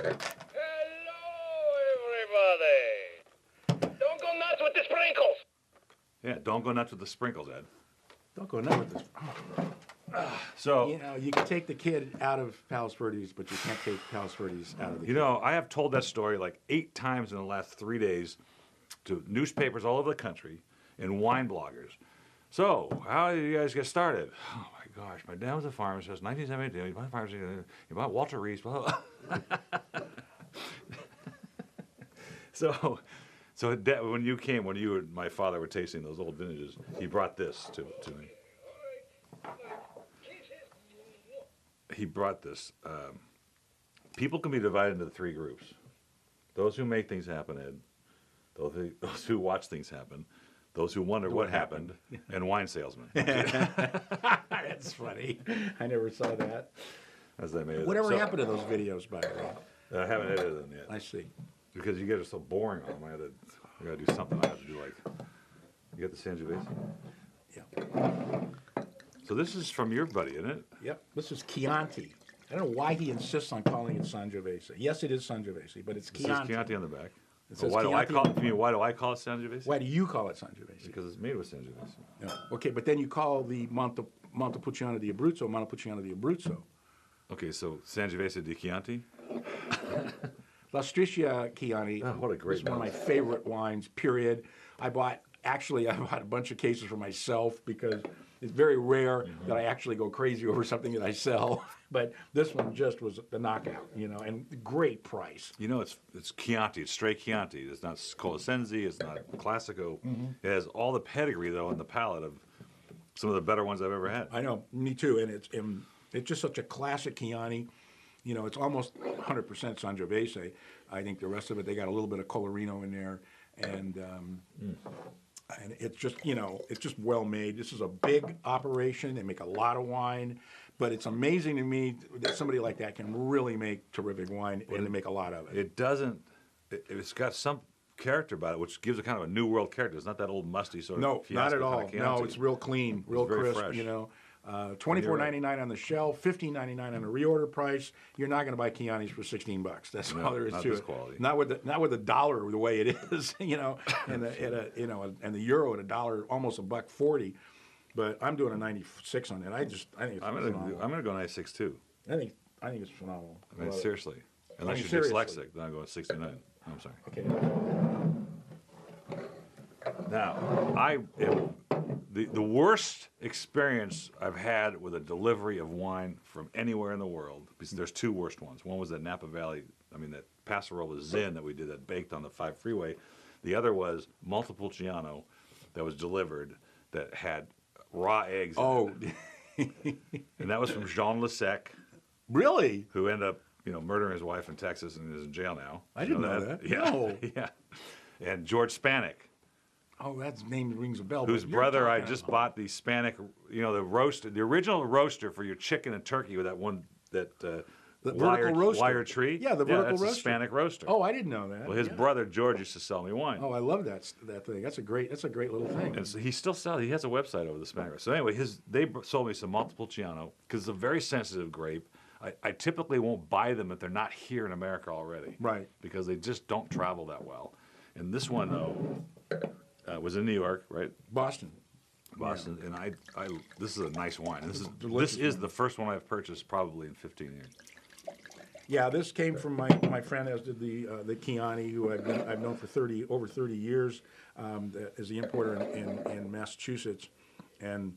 everybody. Don't go nuts with the sprinkles. Yeah, don't go nuts with the sprinkles, Ed. Don't go nuts with this. So, You know, you can take the kid out of Palos Verdes, but you can't take Palos Verdes out of the you know, I have told that story like 8 times in the last 3 days to newspapers all over the country and wine bloggers. So, how did you guys get started? Oh my gosh, my dad was a farmer since 1972. He bought farmers. He bought Walter Reese. Blah, blah. So when you came, when you and my father were tasting those old vintages, he brought this to me. He brought this. People can be divided into 3 groups: those who make things happen, Ed; those who watch things happen; those who wonder what happened; and wine salesmen. That's funny. I never saw that. As they made it. Whatever happened to those videos, by the way? I haven't edited them yet. I see. Because you guys are so boring on them. I got to do something. I have to do like. You got the Sangiovese? Yeah. So this is from your buddy, isn't it? Yep. This is Chianti. I don't know why he insists on calling it Sangiovese. Yes, it is Sangiovese, but it's It says Chianti. Chianti on the back. It says Why do I Chianti call on- it? You mean, why do I call it Sangiovese? Why do you call it Sangiovese? Because it's made with Sangiovese. No. Okay, but then you call the Montupoli di Abruzzo Montepulciano di Abruzzo. Okay, so Sangiovese di Chianti. La Striscia Chianti. Oh, what a great This is one of my nose. favorite wines, period. I bought a bunch of cases for myself because it's very rare that I actually go crazy over something that I sell. But this one just was the knockout, you know, and great price. You know, it's Chianti. It's straight Chianti. It's not Colasenzi. It's not Classico. It has all the pedigree, though, in the palate of some of the better ones I've ever had. I know, me too, and it's just such a classic Chianti. You know, it's almost 100% Sangiovese. I think the rest of it, they got a little bit of Colorino in there, and it's just, you know, it's just well made. This is a big operation. They make a lot of wine, but it's amazing to me that somebody like that can really make terrific wine, and they make a lot of it. It doesn't. It's got some character about it, which gives it kind of a new world character. It's not that old musty sort of. No, not fiasco at all. kind of Chianti. No, it's real clean, real very crisp. fresh. You know, $24.99 on the shelf, $15.99 on the reorder price. You're not going to buy Chiantis for $16. That's No, all there is not to this it. quality. Not with the dollar the way it is. You know, and and the euro at $1, almost $1.40. But I'm doing a 96 on it. I think it's phenomenal. I'm gonna go 96 too. I think it's phenomenal. I mean, Love it. seriously. Unless mean, you're seriously. dyslexic, then I'm going 69. I'm sorry. Okay. Now, the worst experience I've had with a delivery of wine from anywhere in the world, because there's 2 worst ones. One was that Napa Valley, that Passarola Zin that we did that baked on the 5 freeway. The other was Montepulciano that was delivered that had raw eggs in Oh, it. And that was from Jean Lesec, really? who ended up, murdering his wife in Texas and is in jail now. I didn't know that. Yeah. No. Yeah. And George Spanik, Oh, that name rings a bell. whose but you're brother I talking just about- bought the Spanik, the original roaster for your chicken and turkey with that one, The wire, vertical roaster. wire tree. Yeah, the vertical that's roaster. a Spanik roaster. Oh, I didn't know that. Well, his Yeah. brother George used to sell me wine. Oh, I love that thing. That's a great little thing. And so he still sells. He has a website over the Spanik. So anyway, they sold me some Montepulciano because it's a very sensitive grape. I typically won't buy them if they're not here in America already. Right. Because they just don't travel that well. And this one though was in New York, right? Boston. Boston. And I this is a nice wine. This delicious is wine. the first one I've purchased probably in 15 years. Yeah, this came from my friend, as did the Chianti, who I've known for over 30 years, as the importer in Massachusetts, and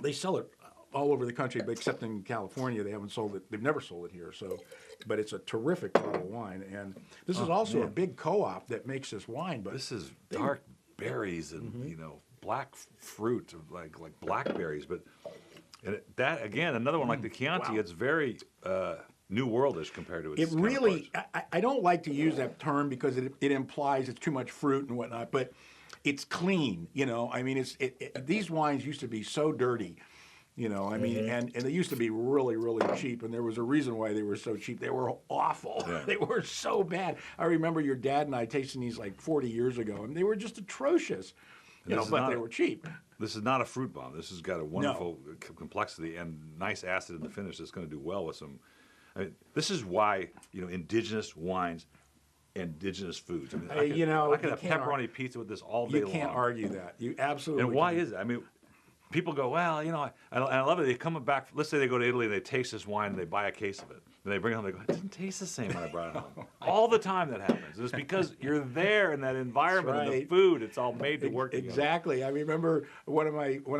they sell it all over the country, but except in California, they haven't sold it. They've never sold it here. So, but it's a terrific bottle of wine, and this is also a big co-op that makes this wine. But This is dark berries and black fruit like blackberries, but that again another one like the Chianti. Wow. It's very New Worldish compared to its it really, counterparts. I don't like to use that term because it implies it's too much fruit and whatnot, but it's clean, I mean, these wines used to be so dirty, I mean, and they used to be really, really cheap, and there was a reason why they were so cheap. They were awful. Yeah. They were so bad. I remember your dad and I tasting these like 40 years ago, and they were just atrocious, this is but not they a- were cheap. This is not a fruit bomb. This has got a wonderful complexity and nice acid in the finish that's going to do well with some. I mean, this is why indigenous wines, indigenous foods. I mean, I could have pepperoni pizza with this all day long. You can't argue that. You absolutely. And why is it? I mean, people go, well, I love it. They come back. Let's say they go to Italy, they taste this wine, and they buy a case of it, and they bring it home. They go, it doesn't taste the same when I brought it home. All the time that happens. It's because you're there in that environment, and the food. It's all made to work together. Exactly. I remember one of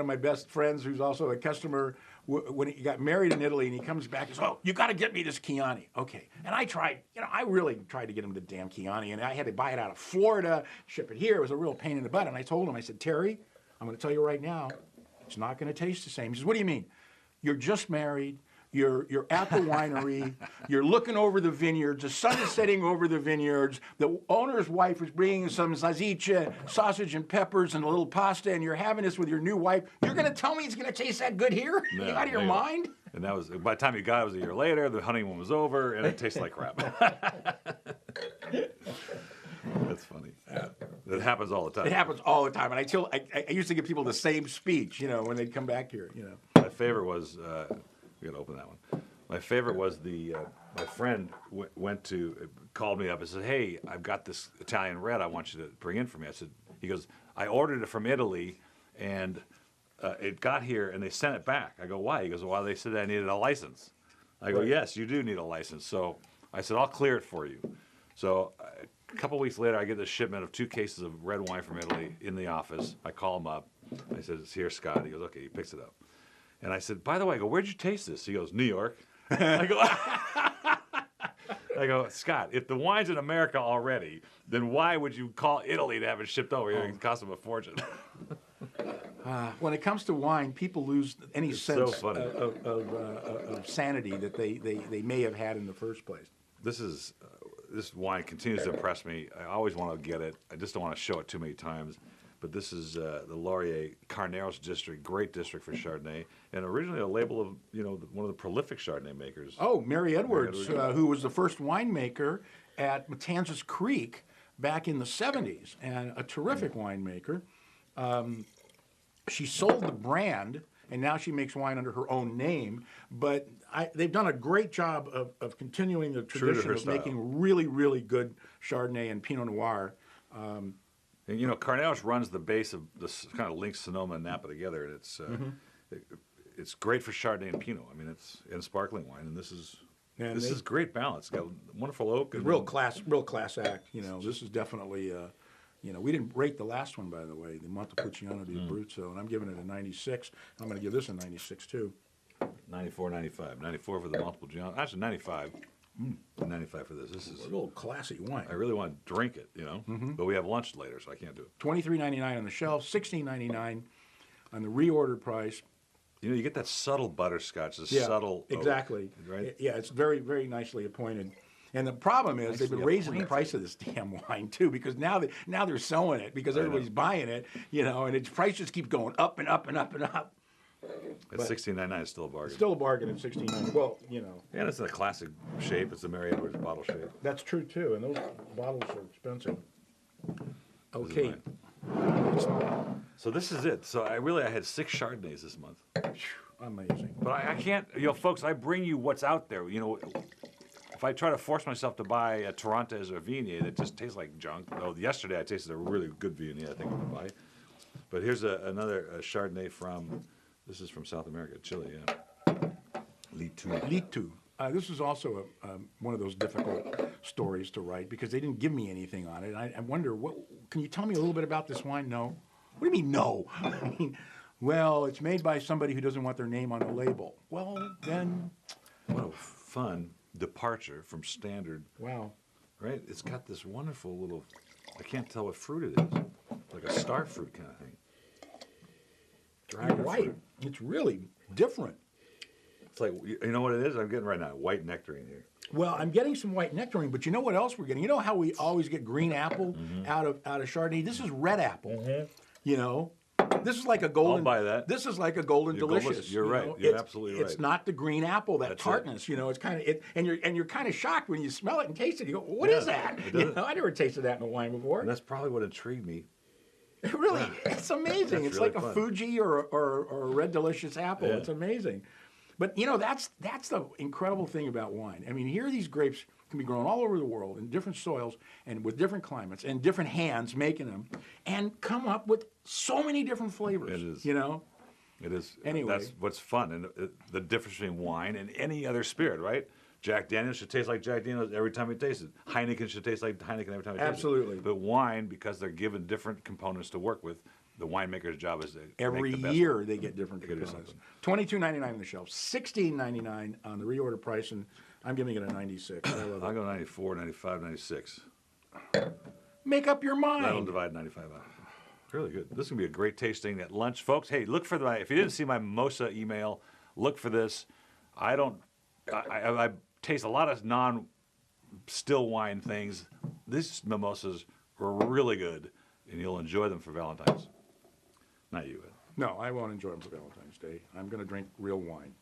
my best friends, who's also a customer, when he got married in Italy, and he comes back and says, "Oh, you got to get me this Chianti." Okay. And I tried. I really tried to get him the damn Chianti, and I had to buy it out of Florida, ship it here. It was a real pain in the butt. And I told him, I said, "Terry, I'm going to tell you right now, it's not going to taste the same." He says, "What do you mean? You're just married. You're at the winery. You're looking over the vineyards. The sun is setting over the vineyards. The owner's wife is bringing some salsiccia, sausage and peppers, and a little pasta, and you're having this with your new wife. You're going to tell me it's going to taste that good here? No, you out of your mind?" And that was, by the time you got it, was a year later. The honeymoon was over, and it tasted like crap. That's funny. It happens all the time. It happens all the time. And I used to give people the same speech, when they'd come back here, My favorite was, we got to open that one. My favorite was my friend called me up and said, "Hey, I've got this Italian red I want you to bring in for me." He goes, "I ordered it from Italy, and it got here, and they sent it back." I go, "Why?" He goes, "Well, they said I needed a license." I go, "Yes, you do need a license." So I said, "I'll clear it for you." So a couple weeks later, I get this shipment of 2 cases of red wine from Italy in the office. I call him up. I said, "It's here, Scott." He goes, "Okay." He picks it up. And I said, "By the way," I go, "where'd you taste this?" He goes, "New York." I go, "Scott, if the wine's in America already, then why would you call Italy to have it shipped over here? It cost them a fortune." When it comes to wine, people lose any sense so funny. of sanity that they may have had in the first place. This wine continues to impress me. I always want to get it. I just don't want to show it too many times. But this is the Laurier Carneros district, great district for Chardonnay, and originally a label of one of the prolific Chardonnay makers. Oh, Mary Edwards, who was the first winemaker at Matanzas Creek back in the 70s, and a terrific winemaker. She sold the brand, and now she makes wine under her own name. But they've done a great job of continuing the tradition of making really, really good Chardonnay and Pinot Noir. And Carneros runs the base of this, kind of links Sonoma and Napa together, and it's great for Chardonnay and Pinot. I mean, it's in sparkling wine, and this is great balance. It's got wonderful oak. And real class act. This is definitely. We didn't rate the last one, by the way, the Montupoli di Abruzzo, and I'm giving it a 96. I'm going to give this a 96 too. 94, 95. 94 for the Montupoli. Actually, 95. 95 for this. This is a little classy wine. I really want to drink it, but we have lunch later, so I can't do it. $23.99 on the shelf, $16.99 on the reorder price. You get that subtle butterscotch, subtle exactly. Oak, right? Yeah, it's very, very nicely appointed. And the problem is they've been raising the price of this damn wine too, because now they're selling it because everybody's buying it, and its price just keeps going up and up and up and up. At $16.99, it's still a bargain. Still a bargain at $16.99. Well, Yeah, it's in a classic shape. It's a Mary Edwards bottle shape. That's true too, and those bottles are expensive. Okay. So this is it. So I had 6 Chardonnays this month. Amazing. But I can't, folks. I bring you what's out there. If I try to force myself to buy a Torrontés or a Viognier, it just tastes like junk. Though yesterday I tasted a really good Viognier. I think I'm gonna buy. But here's another Chardonnay this is from South America, Chile, yeah. Litu. This is also one of those difficult stories to write because they didn't give me anything on it. I wonder, can you tell me a little bit about this wine? No. What do you mean, no? I mean, well, it's made by somebody who doesn't want their name on the label. Well, then. What a fun departure from standard. Wow. Right? It's got this wonderful little, I can't tell what fruit it is. Like a star fruit kind of thing. Dragon white. It's really different. It's like, you know what it is? I'm getting right now, white nectarine here. Well, I'm getting some white nectarine, but you know what else we're getting? You know how we always get green apple out of Chardonnay? This is red apple. This is like a golden. I'll buy that. This is like a golden delicious. You're right. You're absolutely right. It's not the green apple, that tartness. It's kind of and you're kind of shocked when you smell it and taste it. You go, what is that? I never tasted that in a wine before. And that's probably what intrigued me. Really, it's amazing. It's really like fun. a Fuji or a Red Delicious apple. Yeah. It's amazing. But that's the incredible thing about wine. I mean, here these grapes can be grown all over the world in different soils and with different climates and different hands making them, and come up with so many different flavors. It is. It is. Anyway. That's what's fun, and the difference between wine and any other spirit, right? Jack Daniels should taste like Jack Daniels every time you taste it. Heineken should taste like Heineken every time you taste it. Absolutely. But wine, because they're given different components to work with, the winemaker's job is to Every make the best year one. they get different They gotta do components. something. $22.99 on the shelf, $16.99 on the reorder price, and I'm giving it a 96. I love I'll it. go 94, 95, 96. Make up your That'll mind. divide 95 out. Really good. This is going to be a great tasting at lunch. Folks, hey, look for if you didn't see my mimosa email, look for this. I taste a lot of non-still wine things. These mimosas were really good, and you'll enjoy them for Valentine's. Not you, Ed. No, I won't enjoy them for Valentine's Day. I'm going to drink real wine.